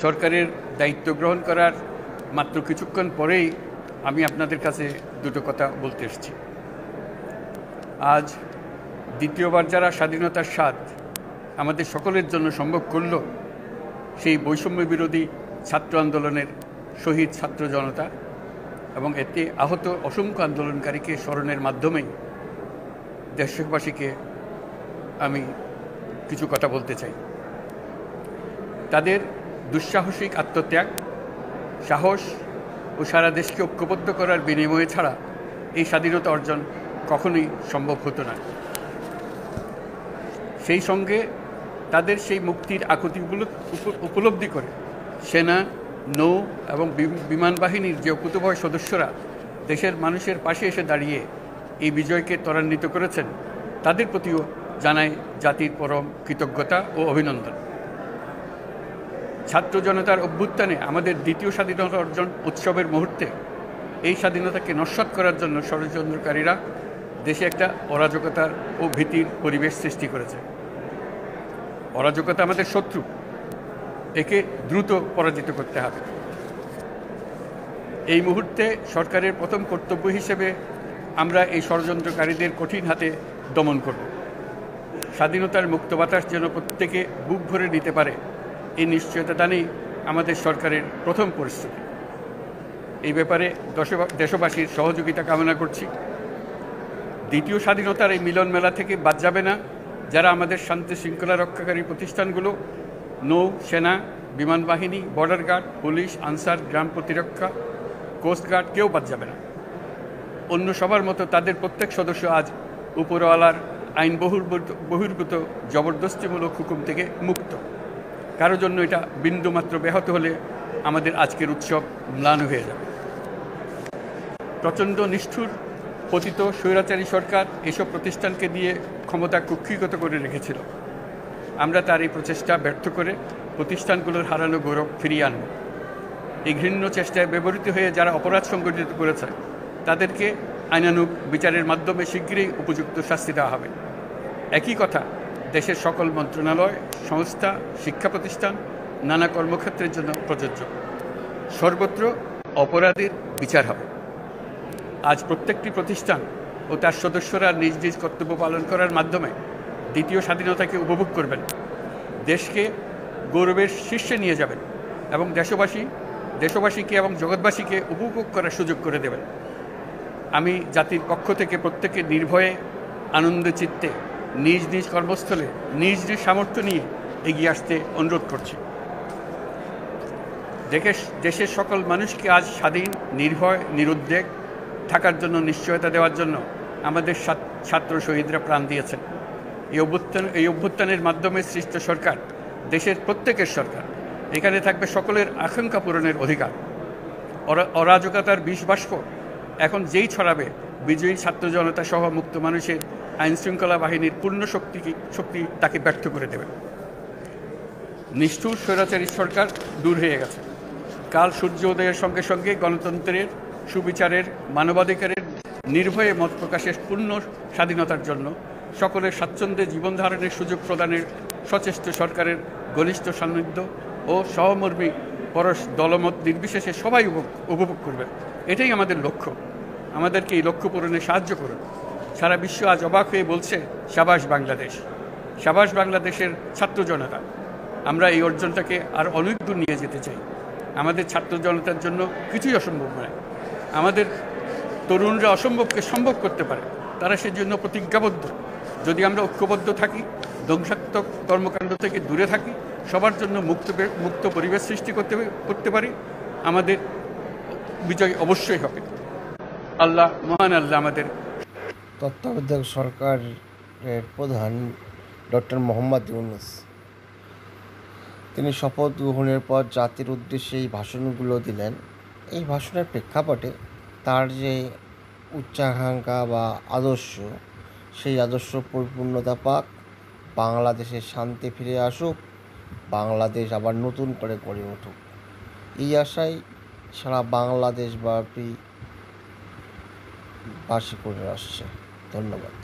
সরকারের দায়িত্ব গ্রহণ করার মাত্র কিছুক্ষণ পরেই আমি আপনাদের কাছে দুটো কথা বলতে এসেছি। আজ দ্বিতীয়বার যারা স্বাধীনতার স্বাদ আমাদের সকলের জন্য সম্ভব করল, সেই বৈষম্য বিরোধী ছাত্র আন্দোলনের শহীদ ছাত্র জনতা এবং এতে আহত অসংখ্য আন্দোলনকারীকে স্মরণের মাধ্যমেই দেশবাসীকে আমি কিছু কথা বলতে চাই। তাদের দুঃসাহসিক আত্মত্যাগ, সাহস ও সারা দেশকে ঐক্যবদ্ধ করার বিনিময়ে ছাড়া এই স্বাধীনতা অর্জন কখনোই সম্ভব হতো না। সেই সঙ্গে তাদের সেই মুক্তির আকুতিগুলো উপলব্ধি করে সেনা, নৌ এবং বিমান বাহিনীর যে অকুতোভয় সদস্যরা দেশের মানুষের পাশে এসে দাঁড়িয়ে এই বিজয়কে ত্বরান্বিত করেছেন, তাদের প্রতিও জানাই জাতির পরম কৃতজ্ঞতা ও অভিনন্দন। ছাত্র জনতার অভ্যুত্থানে আমাদের দ্বিতীয় স্বাধীনতা অর্জন উৎসবের মুহূর্তে এই স্বাধীনতাকে নস্যাৎ করার জন্য ষড়যন্ত্রকারীরা দেশে একটা অরাজকতার ও ভীতির পরিবেশ সৃষ্টি করেছে। অরাজকতা আমাদের শত্রু, একে দ্রুত পরাজিত করতে হবে। এই মুহূর্তে সরকারের প্রথম কর্তব্য হিসেবে আমরা এই ষড়যন্ত্রকারীদের কঠিন হাতে দমন করব। স্বাধীনতার মুক্ত বাতাস যেন প্রত্যেকে বুক ভরে নিতে পারে, এই নিশ্চয়তা দানেই আমাদের সরকারের প্রথম পরিস্থিতি। এই ব্যাপারে দেশবাসীর সহযোগিতা কামনা করছি। দ্বিতীয় স্বাধীনতার এই মিলন মেলা থেকে বাদ যাবে না যারা আমাদের শান্তি শৃঙ্খলা রক্ষাকারী প্রতিষ্ঠানগুলো, নৌ, সেনা, বিমান বাহিনী, বর্ডার গার্ড, পুলিশ, আনসার, গ্রাম প্রতিরক্ষা, কোস্টগার্ড, কেউ বাদ যাবে না। অন্য সবার মতো তাদের প্রত্যেক সদস্য আজ উপরওয়ালার আইন বহির্ভূত জবরদস্তিমূলক হুকুম থেকে মুক্ত। কারোর জন্য এটা বিন্দুমাত্র ব্যাহত হলে আমাদের আজকের উৎসব ম্লান হয়ে যাবে। প্রচণ্ড নিষ্ঠুর পতিত স্বৈরাচারী সরকার এসব প্রতিষ্ঠানকে দিয়ে ক্ষমতা কুক্ষিগত করে রেখেছিল। আমরা তার এই প্রচেষ্টা ব্যর্থ করে প্রতিষ্ঠানগুলোর হারানো গৌরব ফিরিয়ে আনব। এই ঘৃণ্য চেষ্টায় ব্যবহৃত হয়ে যারা অপরাধ সংগঠিত করেছে তাদেরকে আইনানুগ বিচারের মাধ্যমে শীঘ্রই উপযুক্ত শাস্তি দেওয়া হবে। একই কথা দেশের সকল মন্ত্রণালয়, সংস্থা, শিক্ষা প্রতিষ্ঠান, নানা কর্মক্ষেত্রের জন্য প্রযোজ্য। সর্বত্র অপরাধীর বিচার হবে। আজ প্রত্যেকটি প্রতিষ্ঠান ও তার সদস্যরা নিজ নিজ কর্তব্য পালন করার মাধ্যমে দ্বিতীয় স্বাধীনতাকে উপভোগ করবেন, দেশকে গৌরবের শীর্ষে নিয়ে যাবেন এবং দেশবাসীকে এবং জগৎবাসীকে উপভোগ করার সুযোগ করে দেবেন। আমি জাতির পক্ষ থেকে প্রত্যেকে নির্ভয়ে আনন্দ চিত্তে নিজ নিজ কর্মস্থলে নিজ নিজ সামর্থ্য নিয়ে এগিয়ে আসতে অনুরোধ করছি। দেশের সকল মানুষকে আজ স্বাধীন, নির্ভয়, নিরুদ্বেগ থাকার জন্য নিশ্চয়তা দেওয়ার জন্য আমাদের ছাত্র শহীদরা প্রাণ দিয়েছেন। এই অভ্যুত্থানের মাধ্যমে সৃষ্ট সরকার দেশের প্রত্যেকের সরকার। এখানে থাকবে সকলের আকাঙ্ক্ষা পূরণের অধিকার। অরাজকতার বিষবাষ্প এখন যেই ছড়াবে, বিজয়ী ছাত্র জনতা সহ মুক্ত মানুষের আইনশৃঙ্খলা বাহিনীর পূর্ণ শক্তি তাকে ব্যর্থ করে দেবে। নিষ্ঠুর স্বৈরাচারী সরকার দূর হয়ে গেছে। কাল সূর্য উদয়ের সঙ্গে সঙ্গে গণতন্ত্রের, সুবিচারের, মানবাধিকারের নির্ভয়ে মত প্রকাশের পূর্ণ স্বাধীনতার জন্য সকলের স্বাচ্ছন্দ্যে জীবন ধারণের সুযোগ প্রদানের সচেষ্ট সরকারের ঘনিষ্ঠ সান্নিধ্য ও সহমর্মী পরশ দলমত নির্বিশেষে সবাই উপভোগ করবে। এটাই আমাদের লক্ষ্য। আমাদেরকে এই লক্ষ্য পূরণে সাহায্য করুন। সারা বিশ্ব আজ অবাক হয়ে বলছে, সাবাস বাংলাদেশ, সাবাস বাংলাদেশের ছাত্র জনতা। আমরা এই অর্জনটাকে আর অনেক দূর নিয়ে যেতে চাই। আমাদের ছাত্র জনতার জন্য কিছুই অসম্ভব নয়। আমাদের তরুণরা অসম্ভবকে সম্ভব করতে পারে, তারা সেজন্য প্রতিজ্ঞাবদ্ধ। যদি আমরা ঐক্যবদ্ধ থাকি, ধ্বংসাত্মক কর্মকাণ্ড থেকে দূরে থাকি, সবার জন্য মুক্ত পরিবেশ সৃষ্টি করতে পারি, আমাদের বিজয় অবশ্যই হবে। আল্লাহ, মহান আল্লাহ আমাদের। তত্ত্বাবধায়ক সরকারের প্রধান ডক্টর মোহাম্মদ ইউনূস, তিনি শপথ গ্রহণের পর জাতির উদ্দেশ্যে এই ভাষণগুলো দিলেন। এই ভাষণের প্রেক্ষাপটে তার যে উচ্চাকাঙ্ক্ষা বা আদর্শ, সেই আদর্শ পরিপূর্ণতা পাক, বাংলাদেশের শান্তি ফিরে আসুক, বাংলাদেশ আবার নতুন করে গড়ে উঠুক, এই আশায় সারা বাংলাদেশব্যাপী বাসী করে আসছে। ধন্যবাদ।